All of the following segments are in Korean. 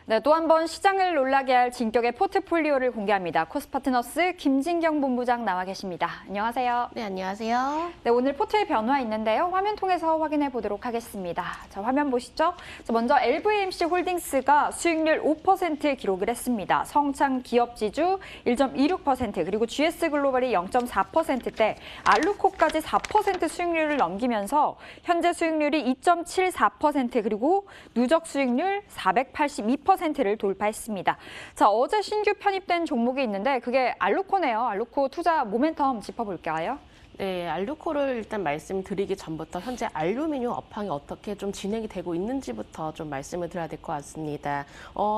네, 또 한 번 시장을 놀라게 할 진격의 포트폴리오를 공개합니다. 코스파트너스 김진경 본부장 나와 계십니다. 안녕하세요. 네, 안녕하세요. 네, 오늘 포트의 변화 있는데요. 화면 통해서 확인해 보도록 하겠습니다. 자, 화면 보시죠. 자, 먼저 LVMC 홀딩스가 수익률 5% 기록을 했습니다. 성창 기업지주 1.26%, 그리고 GS 글로벌이 0.4%대, 알루코까지 4% 수익률을 넘기면서 현재 수익률이 2.74%, 그리고 누적 수익률 482%를 돌파했습니다. 자, 어제 신규 편입된 종목이 있는데 그게 알루코네요. 알루코 투자 모멘텀 짚어볼까요? 네, 알루코를 일단 말씀드리기 전부터 현재 알루미늄 업황이 어떻게 좀 진행이 되고 있는지부터 좀 말씀을 드려야 될 것 같습니다.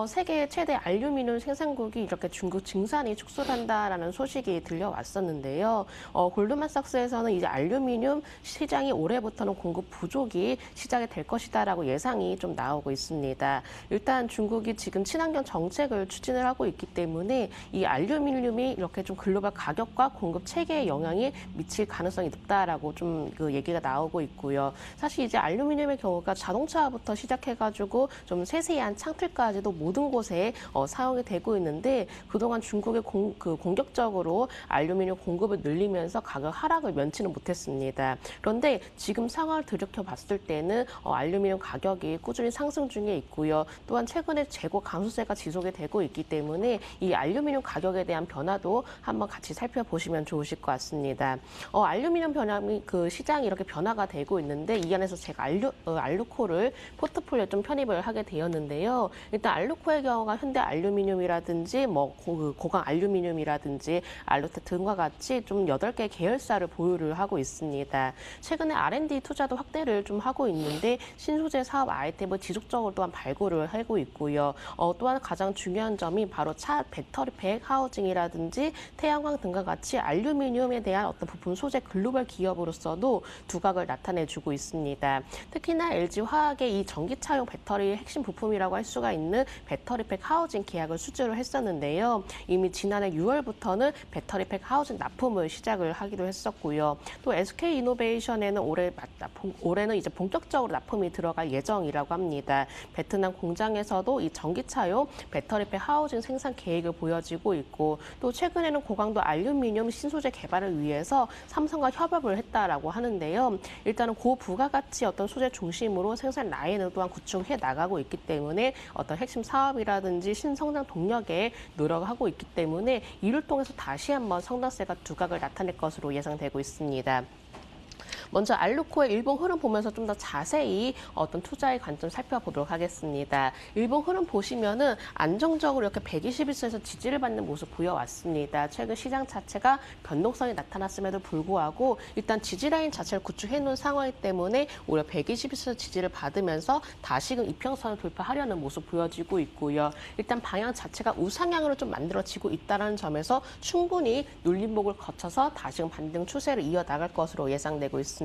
세계 최대 알루미늄 생산국이 이렇게 중국 증산이 축소한다라는 소식이 들려왔었는데요. 골드만삭스에서는 이제 알루미늄 시장이 올해부터는 공급 부족이 시작이 될 것이다라고 예상이 좀 나오고 있습니다. 일단 중국이 지금 친환경 정책을 추진을 하고 있기 때문에 이 알루미늄이 이렇게 좀 글로벌 가격과 공급 체계에 영향이 미칠 가능성이 높다라고 좀 그 얘기가 나오고 있고요. 사실 이제 알루미늄의 경우가 자동차부터 시작해가지고 좀 세세한 창틀까지도 모든 곳에 사용이 되고 있는데 그동안 중국의 공격적으로 알루미늄 공급을 늘리면서 가격 하락을 면치는 못했습니다. 그런데 지금 상황을 들여켜 봤을 때는 알루미늄 가격이 꾸준히 상승 중에 있고요. 또한 최근에 재고 감소세가 지속이 되고 있기 때문에 이 알루미늄 가격에 대한 변화도 한번 같이 살펴보시면 좋으실 것 같습니다. 알루미늄 변함이 시장이 이렇게 변화가 되고 있는데 이 안에서 제가 알루코를 포트폴리오에 좀 편입을 하게 되었는데요. 일단 알루코의 경우가 현대 알루미늄이라든지 고강 알루미늄이라든지 알루테 등과 같이 좀 8개 계열사를 보유를 하고 있습니다. 최근에 R&D 투자도 확대를 좀 하고 있는데 신소재 사업 아이템을 지속적으로 또한 발굴을 하고 있고요. 또한 가장 중요한 점이 바로 차 배터리팩 하우징이라든지 태양광 등과 같이 알루미늄에 대한 어떤 부품 소재 글로벌 기업으로서도 두각을 나타내주고 있습니다. 특히나 LG화학의 이 전기차용 배터리의 핵심 부품이라고 할 수가 있는 배터리팩 하우징 계약을 수주를 했었는데요. 이미 지난해 6월부터는 배터리팩 하우징 납품을 시작을 하기도 했었고요. 또 SK이노베이션에는 올해는 이제 본격적으로 납품이 들어갈 예정이라고 합니다. 베트남 공장에서도 이 전기차용 배터리팩 하우징 생산 계획을 보여지고 있고 또 최근에는 고강도 알루미늄 신소재 개발을 위해서 삼성과 협업을 했다라고 하는데요. 일단은 고부가가치 어떤 소재 중심으로 생산 라인을 또한 구축해 나가고 있기 때문에 어떤 핵심 사업이라든지 신성장 동력에 노력하고 있기 때문에 이를 통해서 다시 한번 성장세가 두각을 나타낼 것으로 예상되고 있습니다. 먼저 알루코의 일봉 흐름 보면서 좀 더 자세히 어떤 투자의 관점 살펴보도록 하겠습니다. 일봉 흐름 보시면은 안정적으로 이렇게 121선에서 지지를 받는 모습 보여왔습니다. 최근 시장 자체가 변동성이 나타났음에도 불구하고 일단 지지라인 자체를 구축해 놓은 상황이기 때문에 오히려 121선 지지를 받으면서 다시금 이평선을 돌파하려는 모습 보여지고 있고요. 일단 방향 자체가 우상향으로 좀 만들어지고 있다는 점에서 충분히 눌림목을 거쳐서 다시금 반등 추세를 이어나갈 것으로 예상되고 있습니다.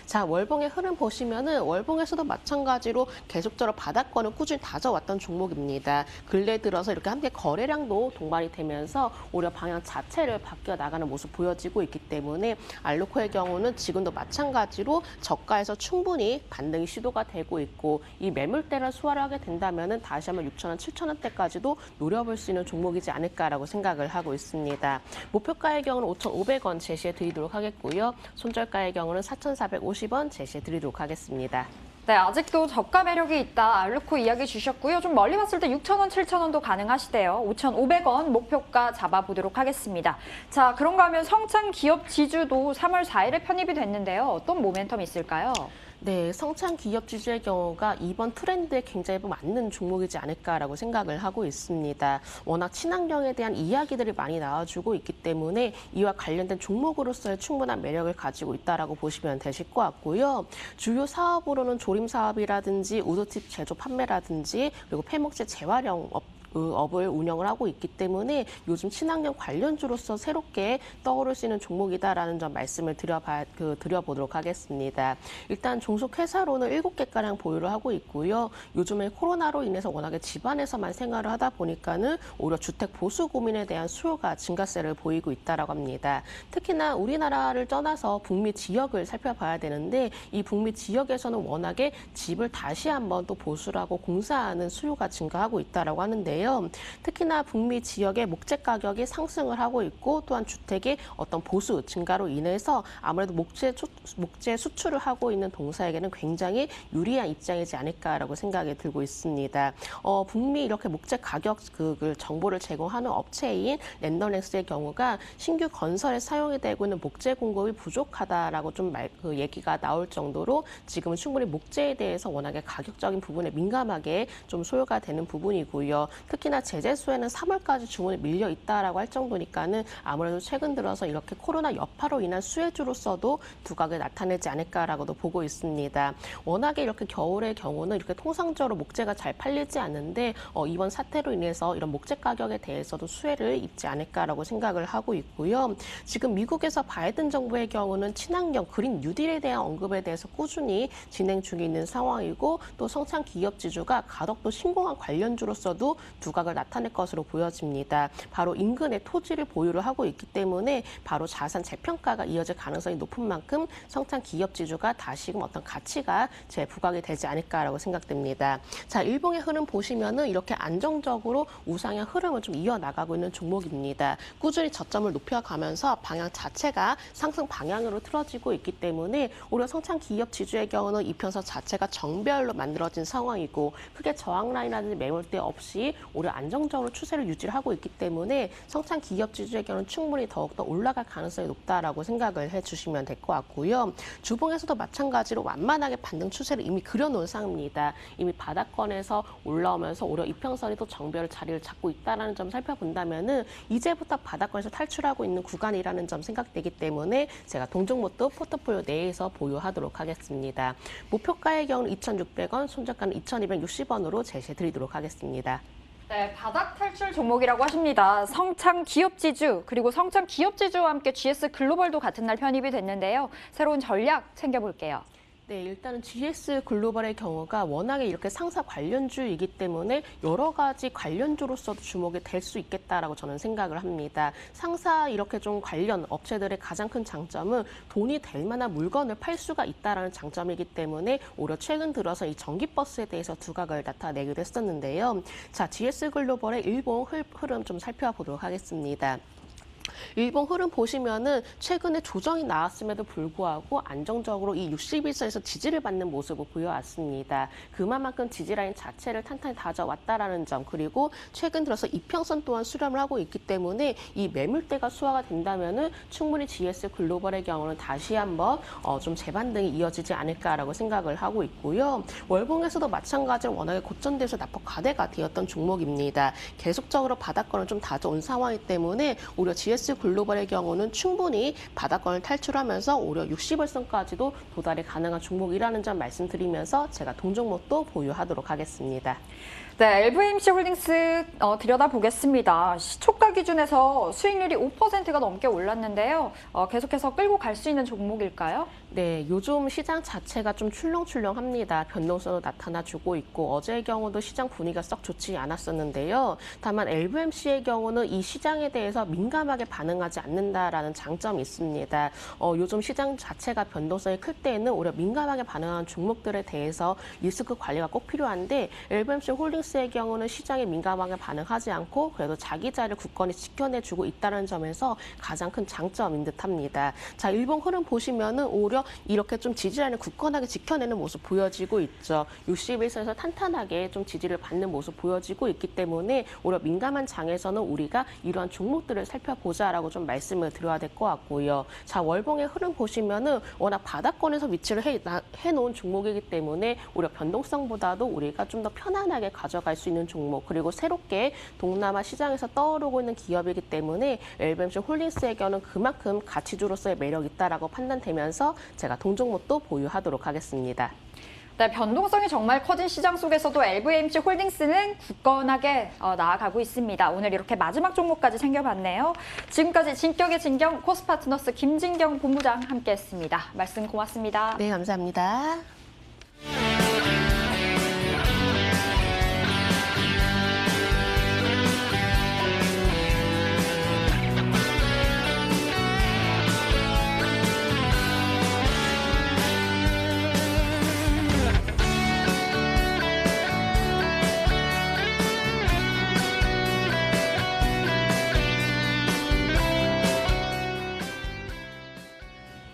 자, 월봉의 흐름 보시면은 월봉에서도 마찬가지로 계속적으로 바닥권을 꾸준히 다져왔던 종목입니다. 근래 들어서 이렇게 함께 거래량도 동반이 되면서 오히려 방향 자체를 바뀌어 나가는 모습 보여지고 있기 때문에 알루코의 경우는 지금도 마찬가지로 저가에서 충분히 반등이 시도가 되고 있고 이 매물대를 소화를 하게 된다면은 다시 한번 6,000원, 7,000원대까지도 노려볼 수 있는 종목이지 않을까라고 생각을 하고 있습니다. 목표가의 경우는 5,500원 제시해 드리도록 하겠고요. 손절가의 경우는 4,450원 제시해 드리도록 하겠습니다. 네, 아직도 저가 매력이 있다. 알루코 이야기 주셨고요. 좀 멀리 봤을 때 6,000원, 7,000원도 가능하시대요. 5,500원 목표가 잡아보도록 하겠습니다. 자, 그런가 하면 성창 기업 지주도 3월 4일에 편입이 됐는데요. 어떤 모멘텀이 있을까요? 네, 성창 기업 지주의 경우가 이번 트렌드에 굉장히 맞는 종목이지 않을까라고 생각을 하고 있습니다. 워낙 친환경에 대한 이야기들이 많이 나와주고 있기 때문에 이와 관련된 종목으로서의 충분한 매력을 가지고 있다라고 보시면 되실 것 같고요. 주요 사업으로는 조림 사업이라든지 우드칩 제조 판매라든지 그리고 폐목재 재활용 업 업을 운영을 하고 있기 때문에 요즘 친환경 관련주로서 새롭게 떠오를 수 있는 종목이다라는 점 말씀을 드려보도록 하겠습니다. 일단 종속회사로는 7개가량 보유를 하고 있고요. 요즘에 코로나로 인해서 워낙에 집안에서만 생활을 하다 보니까는 오히려 주택 보수 고민에 대한 수요가 증가세를 보이고 있다라고 합니다. 특히나 우리나라를 떠나서 북미 지역을 살펴봐야 되는데 이 북미 지역에서는 워낙에 집을 다시 한번 또 보수를 하고 공사하는 수요가 증가하고 있다라고 하는데요. 특히나 북미 지역의 목재 가격이 상승을 하고 있고 또한 주택의 어떤 보수 증가로 인해서 아무래도 목재 수출을 하고 있는 동사에게는 굉장히 유리한 입장이지 않을까라고 생각이 들고 있습니다. 북미 이렇게 목재 가격 정보를 제공하는 업체인 랜더렉스의 경우가 신규 건설에 사용이 되고 있는 목재 공급이 부족하다라고 좀 얘기가 나올 정도로 지금은 충분히 목재에 대해서 워낙에 가격적인 부분에 민감하게 좀 소요가 되는 부분이고요. 특히나 제재소에는 3월까지 주문이 밀려 있다라고 할 정도니까는 아무래도 최근 들어서 이렇게 코로나 여파로 인한 수혜주로서도 두각을 나타내지 않을까라고도 보고 있습니다. 워낙에 이렇게 겨울의 경우는 이렇게 통상적으로 목재가 잘 팔리지 않는데 이번 사태로 인해서 이런 목재 가격에 대해서도 수혜를 입지 않을까라고 생각을 하고 있고요. 지금 미국에서 바이든 정부의 경우는 친환경 그린 뉴딜에 대한 언급에 대해서 꾸준히 진행 중에 있는 상황이고 또 성장 기업 지주가 가덕도 신공항 관련주로서도 두각을 나타낼 것으로 보여집니다. 바로 인근에 토지를 보유를 하고 있기 때문에 바로 자산 재평가가 이어질 가능성이 높은 만큼 성장 기업 지주가 다시금 어떤 가치가 재부각이 되지 않을까라고 생각됩니다. 자, 일봉의 흐름 보시면은 이렇게 안정적으로 우상향 흐름을 좀 이어나가고 있는 종목입니다. 꾸준히 저점을 높여가면서 방향 자체가 상승 방향으로 틀어지고 있기 때문에 오히려 성장 기업 지주의 경우는 이평선 자체가 정별로 만들어진 상황이고 크게 저항 라인이라든지 매물대 없이 오히려 안정적으로 추세를 유지하고 있기 때문에 성장 기업 지주의 경우는 충분히 더욱더 올라갈 가능성이 높다라고 생각을 해주시면 될 것 같고요. 주봉에서도 마찬가지로 완만하게 반등 추세를 이미 그려놓은 상황입니다. 이미 바닥권에서 올라오면서 오히려 이평선이 또 정별 자리를 잡고 있다는 점 살펴본다면은 이제부터 바닥권에서 탈출하고 있는 구간이라는 점 생각되기 때문에 제가 동종목도 포트폴리오 내에서 보유하도록 하겠습니다. 목표가의 경우는 2,600원, 손절가는 2,260원으로 제시해 드리도록 하겠습니다. 네, 바닥 탈출 종목이라고 하십니다. 성창 기업지주 그리고 성창 기업지주와 함께 GS 글로벌도 같은 날 편입이 됐는데요. 새로운 전략 챙겨볼게요. 네, 일단은 GS 글로벌의 경우가 워낙에 이렇게 상사 관련주이기 때문에 여러 가지 관련주로서도 주목이 될 수 있겠다라고 저는 생각을 합니다. 상사 이렇게 좀 관련 업체들의 가장 큰 장점은 돈이 될 만한 물건을 팔 수가 있다라는 장점이기 때문에 오히려 최근 들어서 이 전기버스에 대해서 두각을 나타내기도 했었는데요. 자, GS 글로벌의 일봉 흐름 좀 살펴보도록 하겠습니다. 일봉 흐름 보시면은 최근에 조정이 나왔음에도 불구하고 안정적으로 이 61선에서 지지를 받는 모습을 보여왔습니다. 그만큼 지지라인 자체를 탄탄히 다져왔다라는 점 그리고 최근 들어서 이평선 또한 수렴을 하고 있기 때문에 이 매물대가 수화가 된다면은 충분히 GS 글로벌의 경우는 다시 한번 좀 재반등이 이어지지 않을까라고 생각을 하고 있고요. 월봉에서도 마찬가지로 워낙에 고점대에서 낙폭 과대가 되었던 종목입니다. 계속적으로 바닥권을 좀 다져온 상황이기 때문에 오히려 GS 글로벌의 경우는 충분히 바닥권을 탈출하면서 오히려 60월선까지도 도달이 가능한 종목이라는 점 말씀드리면서 제가 동종목도 보유하도록 하겠습니다. 네, LVMC 홀딩스 들여다보겠습니다. 시초가 기준에서 수익률이 5%가 넘게 올랐는데요. 계속해서 끌고 갈 수 있는 종목일까요? 네, 요즘 시장 자체가 좀 출렁출렁합니다. 변동성도 나타나주고 있고 어제의 경우도 시장 분위기가 썩 좋지 않았었는데요. 다만 LVMC의 경우는 이 시장에 대해서 민감하게 반응하지 않는다라는 장점이 있습니다. 요즘 시장 자체가 변동성이 클 때에는 오히려 민감하게 반응하는 종목들에 대해서 리스크 관리가 꼭 필요한데 LVMC 홀딩스의 경우는 시장에 민감하게 반응하지 않고 그래도 자기 자리를 굳건히 지켜내주고 있다는 점에서 가장 큰 장점인 듯합니다. 자, 일본 흐름 보시면은 오히려 이렇게 좀 지지라인을 굳건하게 지켜내는 모습 보여지고 있죠. 61선에서 탄탄하게 좀 지지를 받는 모습 보여지고 있기 때문에 오히려 민감한 장에서는 우리가 이러한 종목들을 살펴보자라고 좀 말씀을 드려야 될 것 같고요. 자, 월봉의 흐름 보시면은 워낙 바닥권에서 위치를 해놓은 종목이기 때문에 오히려 변동성보다도 우리가 좀 더 편안하게 가져갈 수 있는 종목 그리고 새롭게 동남아 시장에서 떠오르고 있는 기업이기 때문에 LVMC 홀딩스의 경우는 그만큼 가치주로서의 매력이 있다라고 판단되면서 제가 동종목도 보유하도록 하겠습니다. 네, 변동성이 정말 커진 시장 속에서도 LVMH 홀딩스는 굳건하게 나아가고 있습니다. 오늘 이렇게 마지막 종목까지 챙겨봤네요. 지금까지 진격의 진경 코스파트너스 김진경 본부장 함께했습니다. 말씀 고맙습니다. 네, 감사합니다.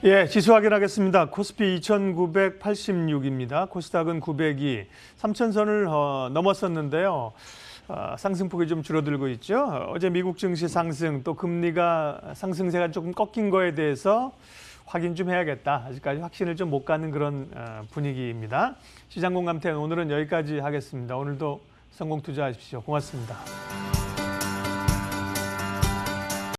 예, 지수 확인하겠습니다. 코스피 2,986입니다. 코스닥은 902, 3,000선을 넘었었는데요. 상승폭이 좀 줄어들고 있죠. 어제 미국 증시 상승, 또 금리가 상승세가 조금 꺾인 거에 대해서 확인 좀 해야겠다. 아직까지 확신을 좀 못 가는 그런 분위기입니다. 시장 공감태 오늘은 여기까지 하겠습니다. 오늘도 성공 투자하십시오. 고맙습니다.